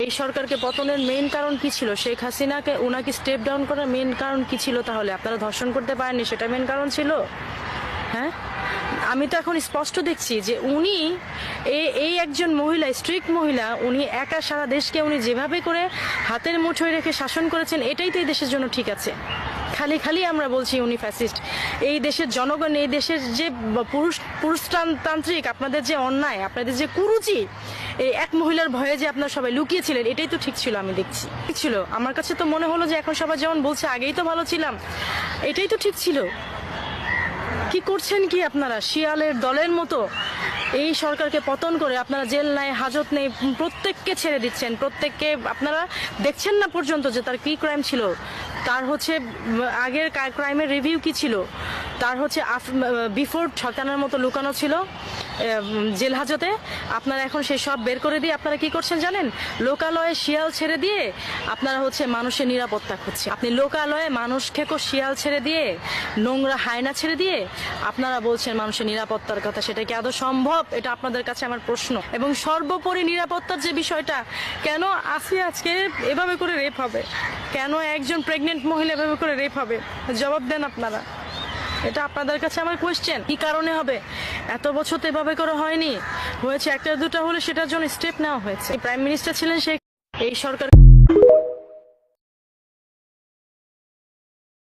এই সরকারকে পতনের মেইন কারণ কি ছিল? শেখ হাসিনাকে ওনাকে স্টেপ ডাউন করার মেইন কারণ কি ছিল? তাহলে আপনারা ধর্ষণ করতে পারেননি, সেটা মেইন কারণ ছিল? হ্যাঁ, আমি তো এখন স্পষ্ট দেখছি যে উনি এই একজন মহিলা, স্ট্রিক্ট মহিলা, উনি একা সারা দেশকে উনি যেভাবে করে হাতের মুঠোয় রেখে শাসন করেছেন, এটাই তো এই দেশের জন্য ঠিক আছে। খালি খালি আমরা বলছি উনি ফ্যাসিস্ট। এই দেশের জনগণ, এই দেশের যে পুরুষতান্ত্রিক আপনাদের যে অন্যায়, আপনাদের যে কুরুচি, এই এক মহিলার ভয়ে যে আপনারা সবাই লুকিয়েছিলেন, এটাই তো ঠিক ছিল। আমি দেখছি ঠিক ছিল। আমার কাছে তো মনে হলো যে এখন সবাই যেমন বলছে আগেই তো ভালো ছিলাম, এটাই তো ঠিক ছিল। কি করছেন কি আপনারা? শিয়ালের দলের মতো এই সরকারকে পতন করে আপনারা জেল নাই, হাজত নেই, প্রত্যেককে ছেড়ে দিচ্ছেন। প্রত্যেককে আপনারা দেখছেন না পর্যন্ত যে তার কি ক্রাইম ছিল, তার হচ্ছে আগের ক্রাইমের রিভিউ কি ছিল, তার হচ্ছে বিফোর শয়তানের মতো লুকানো ছিল জেল হাজতে। আপনারা এখন সেই সব বের করে দিয়ে আপনারা কি করছেন জানেন? লোকালয়ে শিয়াল ছেড়ে দিয়ে আপনারা হচ্ছে মানুষের নিরাপত্তা খুঁজছে। আপনি লোকালয়ে মানুষ খেকো শিয়াল ছেড়ে দিয়ে, নোংরা হায়না ছেড়ে দিয়ে আপনারা বলছেন মানুষের নিরাপত্তার কথা। সেটা কি আদৌ সম্ভব? এটা আপনাদের কাছে আমার প্রশ্ন। এবং সর্বোপরি নিরাপত্তার যে বিষয়টা, কেন আসিয়া আজকে এভাবে করে রেপ হবে? কেন একজন প্রেগনেন্ট মহিলা এভাবে করে রেপ হবে? জবাব দেন আপনারা। এটা আপনাদের কাছে আমার কোয়েশ্চেন। কি কারণে হবে? এত বছর তো এভাবে করে হয়নি, হয়েছে একটা দুটা হলে সেটার জন্য স্টেপ নেওয়া হয়েছে। প্রাইম মিনিস্টার ছিলেন এই সরকার।